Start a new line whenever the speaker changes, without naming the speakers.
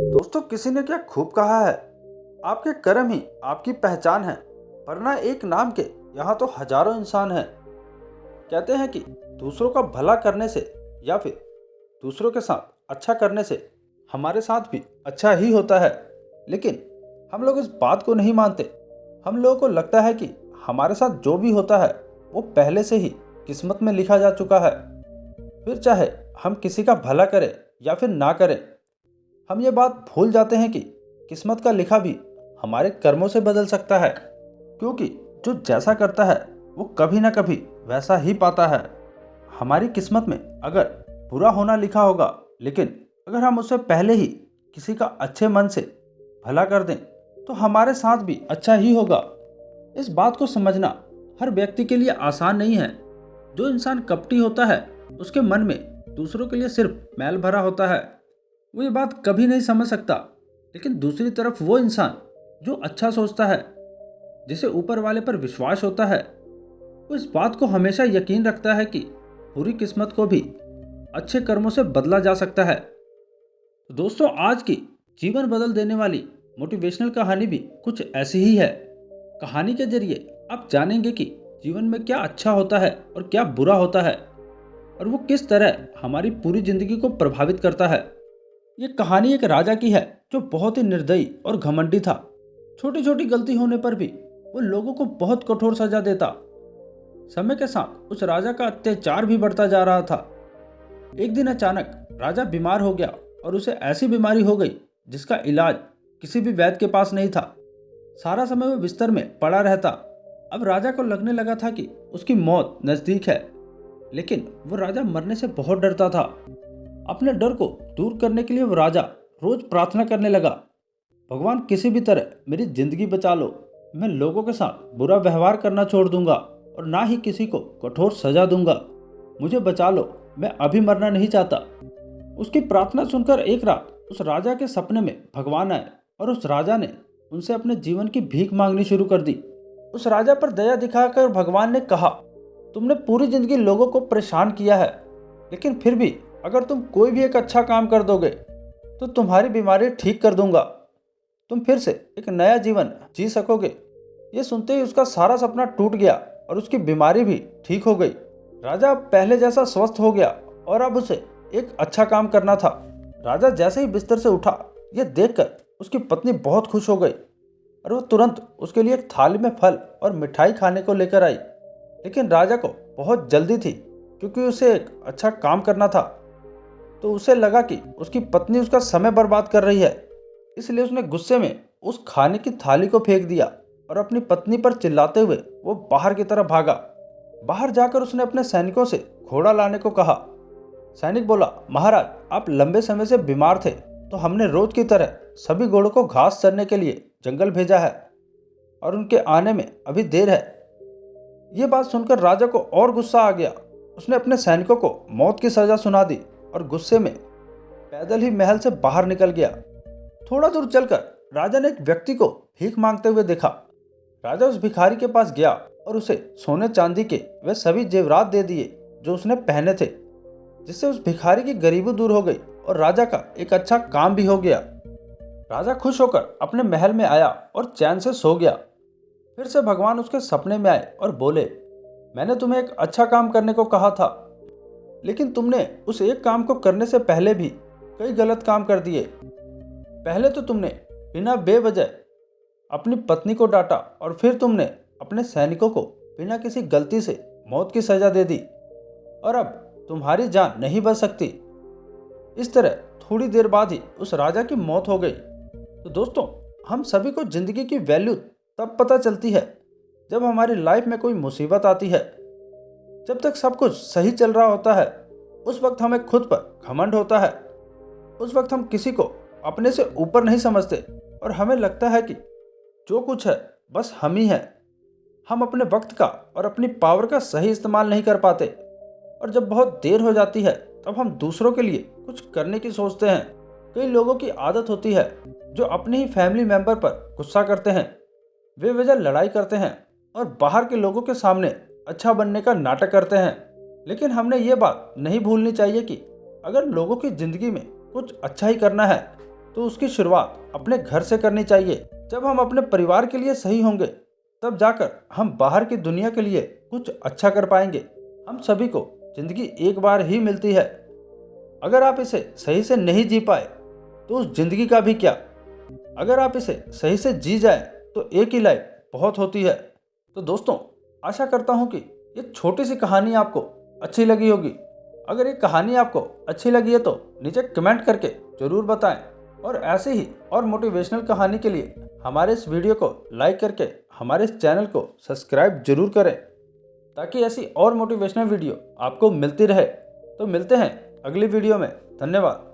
दोस्तों, किसी ने क्या खूब कहा है, आपके कर्म ही आपकी पहचान है। वरना एक नाम के यहाँ तो हजारों इंसान हैं। कहते हैं कि दूसरों का भला करने से या फिर दूसरों के साथ अच्छा करने से हमारे साथ भी अच्छा ही होता है। लेकिन हम लोग इस बात को नहीं मानते। हम लोगों को लगता है कि हमारे साथ जो भी होता है वो पहले से ही किस्मत में लिखा जा चुका है। फिर चाहे हम किसी का भला करें या फिर ना करें, हम ये बात भूल जाते हैं कि किस्मत का लिखा भी हमारे कर्मों से बदल सकता है। क्योंकि जो जैसा करता है वो कभी ना कभी वैसा ही पाता है। हमारी किस्मत में अगर बुरा होना लिखा होगा, लेकिन अगर हम उससे पहले ही किसी का अच्छे मन से भला कर दें तो हमारे साथ भी अच्छा ही होगा। इस बात को समझना हर व्यक्ति के लिए आसान नहीं है। जो इंसान कपटी होता है उसके मन में दूसरों के लिए सिर्फ मैल भरा होता है। वो ये बात कभी नहीं समझ सकता। लेकिन दूसरी तरफ वो इंसान जो अच्छा सोचता है, जिसे ऊपर वाले पर विश्वास होता है, वो इस बात को हमेशा यकीन रखता है कि बुरी किस्मत को भी अच्छे कर्मों से बदला जा सकता है। तो दोस्तों, आज की जीवन बदल देने वाली मोटिवेशनल कहानी भी कुछ ऐसी ही है। कहानी के जरिए आप जानेंगे कि जीवन में क्या अच्छा होता है और क्या बुरा होता है, और वो किस तरह हमारी पूरी जिंदगी को प्रभावित करता है। ये कहानी एक राजा की है जो बहुत ही निर्दयी और घमंडी था। छोटी छोटी गलती होने पर भी वो लोगों को बहुत कठोर सजा देता। समय के साथ उस राजा का अत्याचार भी बढ़ता जा रहा था। एक दिन अचानक राजा बीमार हो गया और उसे ऐसी बीमारी हो गई जिसका इलाज किसी भी वैद्य के पास नहीं था। सारा समय वो बिस्तर में पड़ा रहता। अब राजा को लगने लगा था कि उसकी मौत नजदीक है। लेकिन वो राजा मरने से बहुत डरता था। अपने डर को दूर करने के लिए वो राजा रोज प्रार्थना करने लगा, भगवान किसी भी तरह मेरी जिंदगी बचा लो। मैं लोगों के साथ बुरा व्यवहार करना छोड़ दूंगा और ना ही किसी को कठोर सजा दूंगा। मुझे बचा लो, मैं अभी मरना नहीं चाहता। उसकी प्रार्थना सुनकर एक रात उस राजा के सपने में भगवान आए और उस राजा ने उनसे अपने जीवन की भीख मांगनी शुरू कर दी। उस राजा पर दया दिखाकर भगवान ने कहा, तुमने पूरी जिंदगी लोगों को परेशान किया है, लेकिन फिर भी अगर तुम कोई भी एक अच्छा काम कर दोगे तो तुम्हारी बीमारी ठीक कर दूंगा। तुम फिर से एक नया जीवन जी सकोगे। ये सुनते ही उसका सारा सपना टूट गया और उसकी बीमारी भी ठीक हो गई। राजा अब पहले जैसा स्वस्थ हो गया और अब उसे एक अच्छा काम करना था। राजा जैसे ही बिस्तर से उठा, यह देखकर उसकी पत्नी बहुत खुश हो गई और वो तुरंत उसके लिए एक थाली में फल और मिठाई खाने को लेकर आई। लेकिन राजा को बहुत जल्दी थी, क्योंकि उसे एक अच्छा काम करना था। तो उसे लगा कि उसकी पत्नी उसका समय बर्बाद कर रही है। इसलिए उसने गुस्से में उस खाने की थाली को फेंक दिया और अपनी पत्नी पर चिल्लाते हुए वो बाहर की तरफ भागा। बाहर जाकर उसने अपने सैनिकों से घोड़ा लाने को कहा। सैनिक बोला, महाराज, आप लंबे समय से बीमार थे, तो हमने रोज की तरह सभी घोड़ों को घास चरने के लिए जंगल भेजा है और उनके आने में अभी देर है। ये बात सुनकर राजा को और गुस्सा आ गया। उसने अपने सैनिकों को मौत की सजा सुना दी और गुस्से में पैदल ही महल से बाहर निकल गया। थोड़ा दूर चलकर राजा ने एक व्यक्ति को भीख मांगते हुए देखा। राजा उस भिखारी के पास गया और उसे सोने चांदी के वे सभी जेवरात दे दिए जो उसने पहने थे, जिससे उस भिखारी की गरीबी दूर हो गई और राजा का एक अच्छा काम भी हो गया। राजा खुश होकर अपने महल में आया और चैन से सो गया। फिर से भगवान उसके सपने में आए और बोले, मैंने तुम्हें एक अच्छा काम करने को कहा था, लेकिन तुमने उस एक काम को करने से पहले भी कई गलत काम कर दिए। पहले तो तुमने बिना बेवजह अपनी पत्नी को डांटा और फिर तुमने अपने सैनिकों को बिना किसी गलती से मौत की सजा दे दी, और अब तुम्हारी जान नहीं बच सकती। इस तरह थोड़ी देर बाद ही उस राजा की मौत हो गई। तो दोस्तों, हम सभी को जिंदगी की वैल्यू तब पता चलती है जब हमारी लाइफ में कोई मुसीबत आती है। जब तक सब कुछ सही चल रहा होता है, उस वक्त हमें खुद पर घमंड होता है। उस वक्त हम किसी को अपने से ऊपर नहीं समझते और हमें लगता है कि जो कुछ है बस हम ही हैं। हम अपने वक्त का और अपनी पावर का सही इस्तेमाल नहीं कर पाते, और जब बहुत देर हो जाती है तब हम दूसरों के लिए कुछ करने की सोचते हैं। कई लोगों की आदत होती है जो अपने ही फैमिली मेंबर पर गुस्सा करते हैं, बेवजह लड़ाई करते हैं और बाहर के लोगों के सामने अच्छा बनने का नाटक करते हैं। लेकिन हमने ये बात नहीं भूलनी चाहिए कि अगर लोगों की ज़िंदगी में कुछ अच्छा ही करना है तो उसकी शुरुआत अपने घर से करनी चाहिए। जब हम अपने परिवार के लिए सही होंगे, तब जाकर हम बाहर की दुनिया के लिए कुछ अच्छा कर पाएंगे। हम सभी को जिंदगी एक बार ही मिलती है। अगर आप इसे सही से नहीं जी पाए तो उस जिंदगी का भी क्या। अगर आप इसे सही से जी जाए तो एक ही लाइफ बहुत होती है। तो दोस्तों, आशा करता हूँ कि ये छोटी सी कहानी आपको अच्छी लगी होगी। अगर ये कहानी आपको अच्छी लगी है तो नीचे कमेंट करके ज़रूर बताएं। और ऐसे ही और मोटिवेशनल कहानी के लिए हमारे इस वीडियो को लाइक करके हमारे इस चैनल को सब्सक्राइब जरूर करें, ताकि ऐसी और मोटिवेशनल वीडियो आपको मिलती रहे। तो मिलते हैं अगली वीडियो में। धन्यवाद।